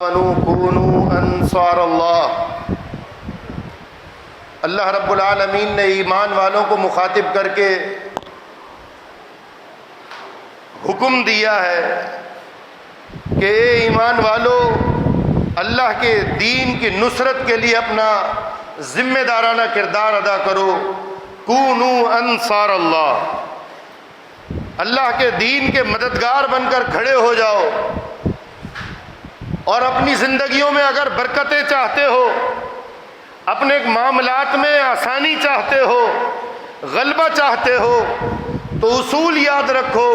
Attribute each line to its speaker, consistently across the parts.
Speaker 1: کونوا انصار اللہ۔ اللہ رب العالمین نے ایمان والوں کو مخاطب کر کے حکم دیا ہے کہ اے ایمان والو، اللہ کے دین کی نصرت کے لیے اپنا ذمہ دارانہ کردار ادا کرو۔ کونوا انصار اللہ، اللہ کے دین کے مددگار بن کر کھڑے ہو جاؤ، اور اپنی زندگیوں میں اگر برکتیں چاہتے ہو، اپنے معاملات میں آسانی چاہتے ہو، غلبہ چاہتے ہو، تو اصول یاد رکھو،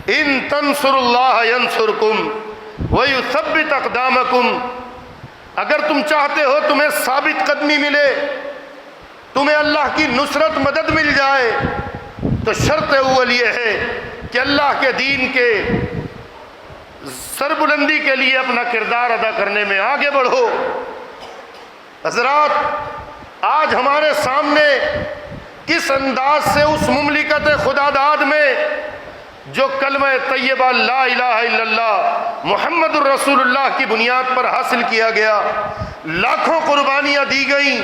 Speaker 1: ان تنصر اللہ ینصرکم ویثبت اقدامکم۔ اگر تم چاہتے ہو تمہیں ثابت قدمی ملے، تمہیں اللہ کی نصرت مدد مل جائے، تو شرط اول یہ ہے کہ اللہ کے دین کے سربلندی کے لیے اپنا کردار ادا کرنے میں آگے بڑھو۔ حضرات، آج ہمارے سامنے کس انداز سے اس مملکت خدا داد میں جو کلمہ طیبہ لا الہ الا اللہ محمد الرسول اللہ کی بنیاد پر حاصل کیا گیا، لاکھوں قربانیاں دی گئیں،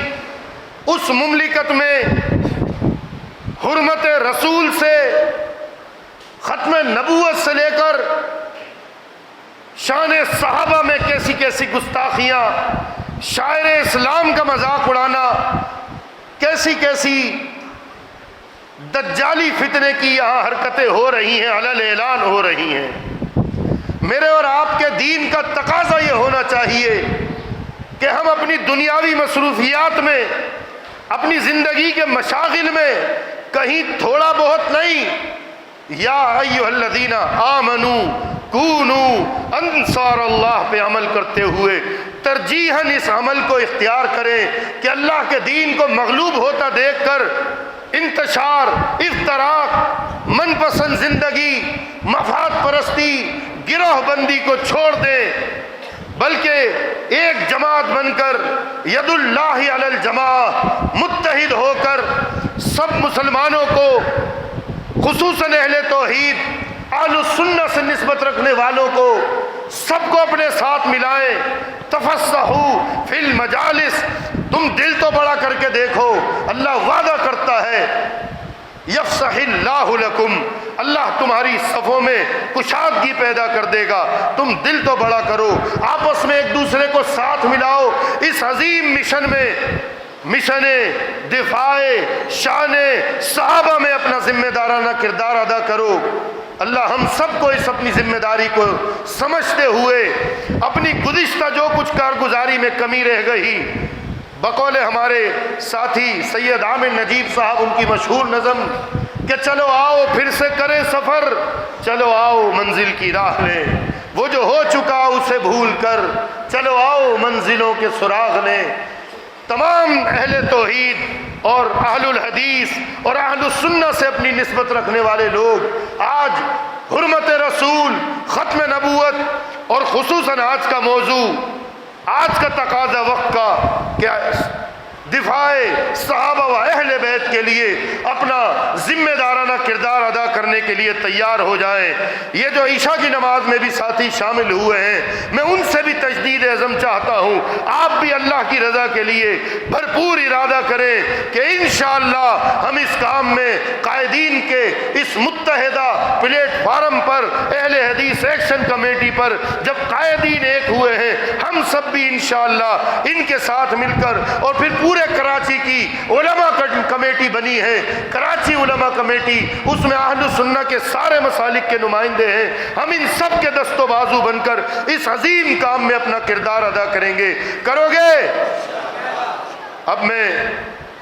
Speaker 1: اس مملکت میں حرمت رسول سے، ختم نبوت سے لے کر شان صحابہ میں کیسی کیسی گستاخیاں، شاعر اسلام کا مذاق اڑانا، کیسی کیسی دجالی فتنے کی یہاں حرکتیں ہو رہی ہیں، علل اعلان ہو رہی ہیں۔ میرے اور آپ کے دین کا تقاضا یہ ہونا چاہیے کہ ہم اپنی دنیاوی مصروفیات میں، اپنی زندگی کے مشاغل میں کہیں تھوڑا بہت نہیں، یا ایھا الذین آمنوا کونوا انصار اللہ پہ عمل کرتے ہوئے ترجیحاً اس عمل کو اختیار کریں کہ اللہ کے دین کو مغلوب ہوتا دیکھ کر انتشار، افتراق، من پسند زندگی، مفاد پرستی، گروہ بندی کو چھوڑ دیں، بلکہ ایک جماعت بن کر ید اللہ علی الجماع، متحد ہو کر سب مسلمانوں کو، خصوصاً اہل توحید، اہل السنہ سے نسبت رکھنے والوں کو، سب کو اپنے ساتھ ملائیں۔ تفصحوا فی المجالس، تم دل تو بڑا کر کے دیکھو، اللہ وعدہ کرتا ہے یفسح اللہ لکم، اللہ تمہاری صفوں میں کشادگی پیدا کر دے گا، تم دل تو بڑا کرو، آپس میں ایک دوسرے کو ساتھ ملاؤ، اس عظیم مشن میں، مشن دفاع شان صحابہ میں اپنا ذمہ دارانہ کردار ادا کرو۔ اللہ ہم سب کو اس اپنی ذمہ داری کو سمجھتے ہوئے اپنی گزشتہ جو کچھ کارگزاری میں کمی رہ گئی، بقول ہمارے ساتھی سید عامر نجیب صاحب، ان کی مشہور نظم کہ چلو آؤ پھر سے کریں سفر، چلو آؤ منزل کی راہ لیں، وہ جو ہو چکا اسے بھول کر، چلو آؤ منزلوں کے سراغ لیں۔ تمام اہل توحید اور اہل الحدیث اور اہل السنہ سے اپنی نسبت رکھنے والے لوگ آج حرمت رسول، ختم نبوت، اور خصوصاً آج کا موضوع، آج کا تقاضا وقت کا کہ دفاع صحابہ و اہل بیت کے لیے اپنا ذمہ دارانہ کردار ادا کرنے کے لیے تیار ہو جائیں۔ یہ جو عشاء کی نماز میں بھی ساتھی شامل ہوئے ہیں، میں ان سے بھی تجدید عزم چاہتا ہوں، آپ بھی اللہ کی رضا کے لیے بھرپور ارادہ کریں کہ انشاءاللہ ہم اس کام میں قائدین کے اس متحدہ پلیٹ فارم پر، اہل حدیث ایکشن کمیٹی پر جب قائدین ایک ہوئے ہیں، ہم سب بھی انشاءاللہ ان کے ساتھ مل کر، اور پھر پورے کراچی کی علماء کمیٹی بنی ہے، کراچی علماء کمیٹی، اس میں اہل سنہ کے سارے مسالک کے نمائندے ہیں، ہم ان سب کے دست و بازو بن کر اس عظیم کام میں اپنا کردار ادا کریں گے۔ کرو گے؟ اب میں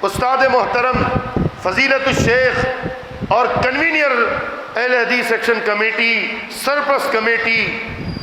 Speaker 1: استاد محترم فضیلت الشیخ اور کنوینر اہل حدیث ایکشن کمیٹی، سرپرست کمیٹی